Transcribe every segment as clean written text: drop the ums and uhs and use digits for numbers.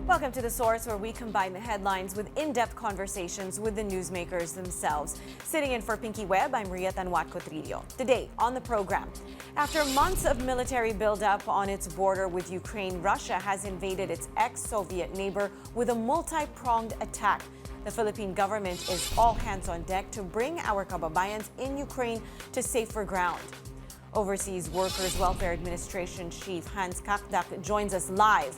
Welcome to The Source, where we combine the headlines with in-depth conversations with the newsmakers themselves. Sitting in for Pinky Webb, I'm Ria Tanwat Cotrillo. Today on the program, after months of military buildup on its border with Ukraine, Russia has invaded its ex-Soviet neighbor with a multi-pronged attack. The Philippine government is all hands on deck to bring our kababayans in Ukraine to safer ground. Overseas Workers Welfare Administration Chief Cacdac joins us live.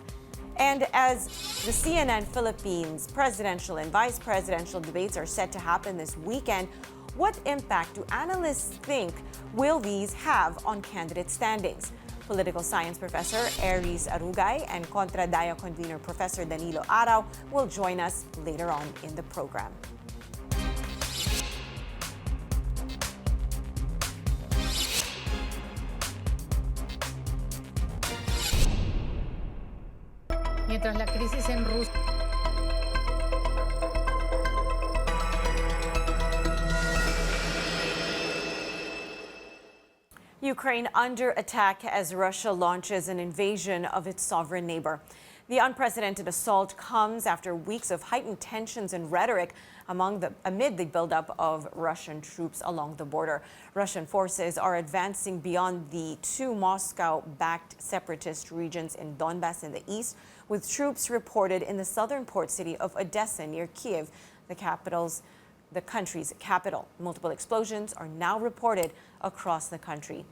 And as the CNN Philippines presidential and vice presidential debates are set to happen this weekend, what impact do analysts think will these have on candidate standings? Political science professor Aries Arugay and Contra Daya convener Professor Danilo Araw will join us later on in the program. Mientras la crisis en Rusia. Ukraine under attack as Russia launches an invasion of its sovereign neighbor. The unprecedented assault comes after weeks of heightened tensions and rhetoric amid the buildup of Russian troops along the border. Russian forces are advancing beyond the two Moscow-backed separatist regions in Donbas in the east, with troops reported in the southern port city of Odessa near Kiev, the country's capital. Multiple explosions are now reported across the country.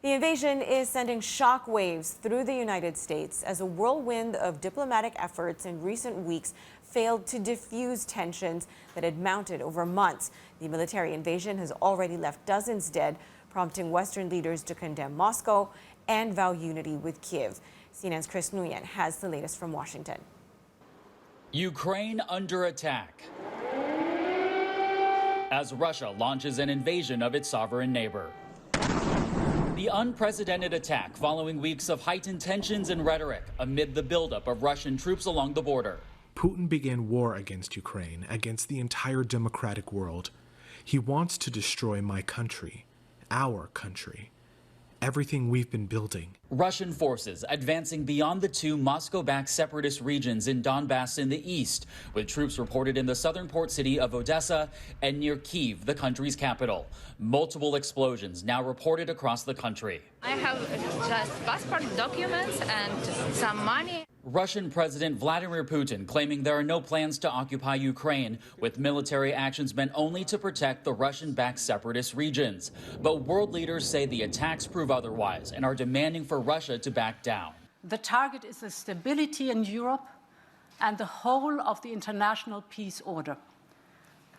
The invasion is sending shockwaves through the United States as a whirlwind of diplomatic efforts in recent weeks failed to diffuse tensions that had mounted over months. The military invasion has already left dozens dead, prompting Western leaders to condemn Moscow and vow unity with Kiev. CNN's Chris Nguyen has the latest from Washington. Ukraine under attack as Russia launches an invasion of its sovereign neighbor. The unprecedented attack following weeks of heightened tensions and rhetoric amid the buildup of Russian troops along the border. Putin began war against Ukraine, against the entire democratic world. He wants to destroy my country, our country, everything we've been building. Russian forces advancing beyond the two Moscow-backed separatist regions in Donbas in the east, with troops reported in the southern port city of Odessa and near Kyiv, the country's capital. Multiple explosions now reported across the country. I have just passport documents and some money. Russian President Vladimir Putin claiming there are no plans to occupy Ukraine, with military actions meant only to protect the Russian-backed separatist regions. But world leaders say the attacks prove otherwise and are demanding for Russia to back down. The target is the stability in Europe and the whole of the international peace order.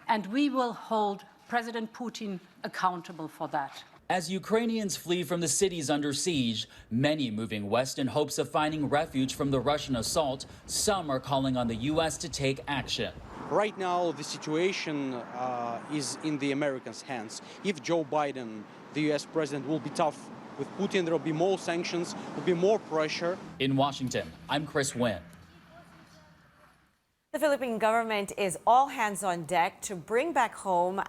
And we will hold President Putin accountable for that. As Ukrainians flee from the cities under siege, many moving west in hopes of finding refuge from the Russian assault, some are calling on the U.S. to take action. Right now, the situation is in the Americans' hands. If Joe Biden, the U.S. president, will be tough with Putin, there will be more sanctions, will be more pressure. In Washington, I'm Chris Nguyen. The Philippine government is all hands on deck to bring back home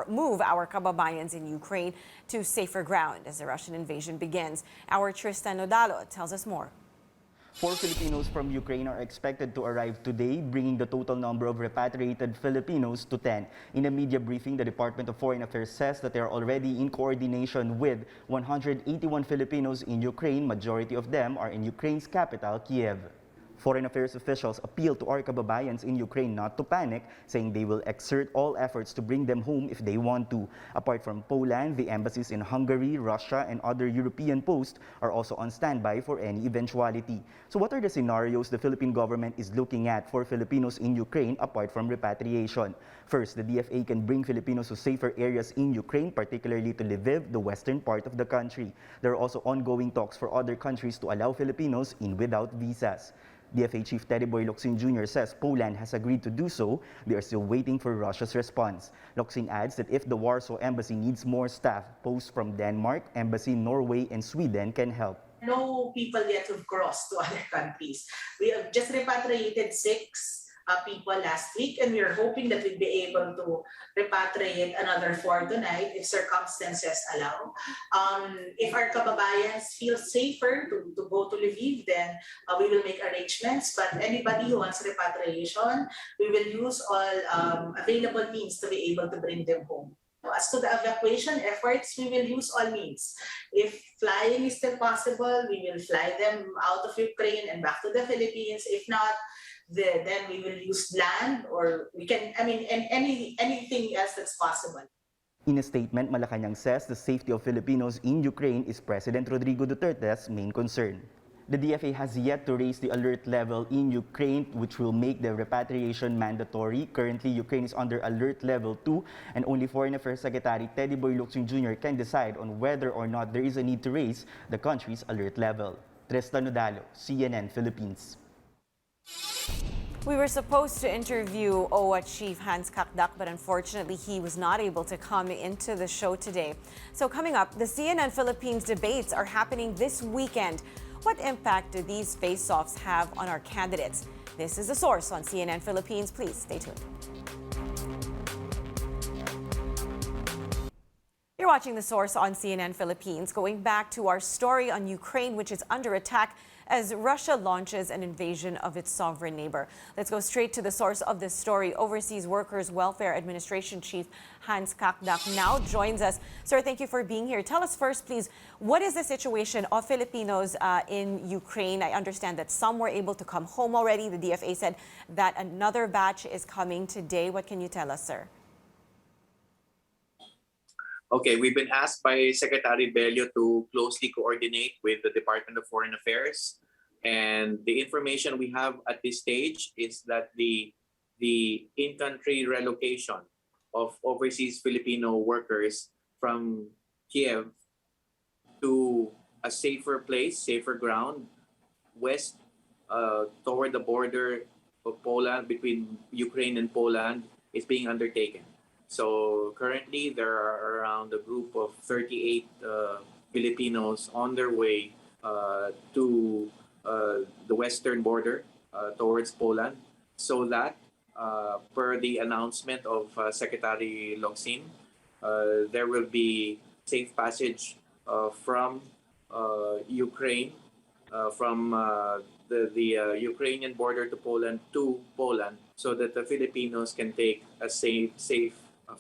move our kababayans in Ukraine to safer ground as the Russian invasion begins. Our Tristan Nodalo tells us more. 4 Filipinos from Ukraine are expected to arrive today, bringing the total number of repatriated Filipinos to 10. In a media briefing, the Department of Foreign Affairs says that they are already in coordination with 181 Filipinos in Ukraine. Majority of them are in Ukraine's capital, Kiev. Foreign Affairs officials appeal to our kababayans in Ukraine not to panic, saying they will exert all efforts to bring them home if they want to. Apart from Poland, the embassies in Hungary, Russia, and other European posts are also on standby for any eventuality. So what are the scenarios the Philippine government is looking at for Filipinos in Ukraine apart from repatriation? First, the DFA can bring Filipinos to safer areas in Ukraine, particularly to Lviv, the western part of the country. There are also ongoing talks for other countries to allow Filipinos in without visas. DFA Chief Teddy Boy Locsin Jr. says Poland has agreed to do so. They are still waiting for Russia's response. Locsin adds that if the Warsaw Embassy needs more staff, posts from Denmark, Embassy, Norway, and Sweden can help. No people yet who've crossed to other countries. We have just repatriated 6 people last week, and we are hoping that we'll be able to repatriate another 4 tonight if circumstances allow. If our kababayans feel safer to go to Lviv, then we will make arrangements. But anybody who wants repatriation, we will use all available means to be able to bring them home. As to the evacuation efforts, we will use all means. If flying is still possible, we will fly them out of Ukraine and back to the Philippines. If not, then we will use land, or we can, and anything else that's possible. In a statement, Malacanang says the safety of Filipinos in Ukraine is President Rodrigo Duterte's main concern. The DFA has yet to raise the alert level in Ukraine, which will make the repatriation mandatory. Currently, Ukraine is under alert level 2, and only Foreign Affairs Secretary Teddy Boy Locsin Jr. can decide on whether or not there is a need to raise the country's alert level. Tristan Nodalo, CNN Philippines. We were supposed to interview OWWA Chief Cacdac, but unfortunately he was not able to come into the show today. So coming up, the CNN Philippines debates are happening this weekend. What impact do these face-offs have on our candidates? This is The Source on CNN Philippines. Please stay tuned. You're watching The Source on CNN Philippines. Going back to our story on Ukraine, which is under attack as Russia launches an invasion of its sovereign neighbor. Let's go straight to the source of this story. Overseas Workers Welfare Administration Chief Cacdac now joins us. Sir, thank you for being here. Tell us first, please, what is the situation of Filipinos in Ukraine? I understand that some were able to come home already. The DFA said that another batch is coming today. What can you tell us, sir? Okay, we've been asked by Secretary Bello to closely coordinate with the Department of Foreign Affairs. And the information we have at this stage is that the in-country relocation of overseas Filipino workers from Kiev to a safer place, safer ground, west toward the border of Poland, between Ukraine and Poland, is being undertaken. So currently, there are around a group of 38 Filipinos on their way to the western border towards Poland, so that, per the announcement of Secretary Locsin, there will be safe passage from Ukraine, from the Ukrainian border to Poland, so that the Filipinos can take a safe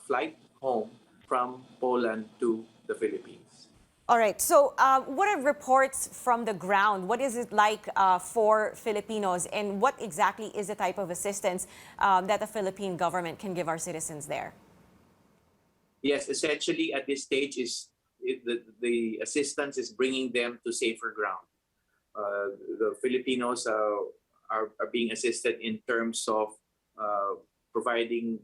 flight home from Poland to the Philippines. All right. So what are reports from the ground? What is it like for Filipinos, and what exactly is the type of assistance that the Philippine government can give our citizens there? Yes, essentially at this stage the assistance is bringing them to safer ground. The Filipinos are being assisted in terms of providing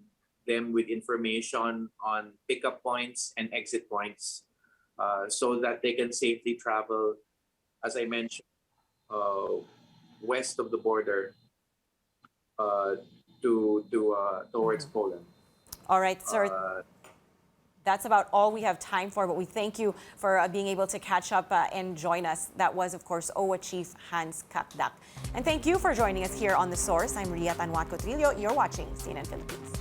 them with information on pickup points and exit points, so that they can safely travel, as I mentioned, west of the border towards Poland. All right, sir. That's about all we have time for, but we thank you for being able to catch up and join us. That was, of course, OWWA Chief Cacdac. And thank you for joining us here on The Source. I'm Ria Tanwat Cotrillo. You're watching CNN Philippines.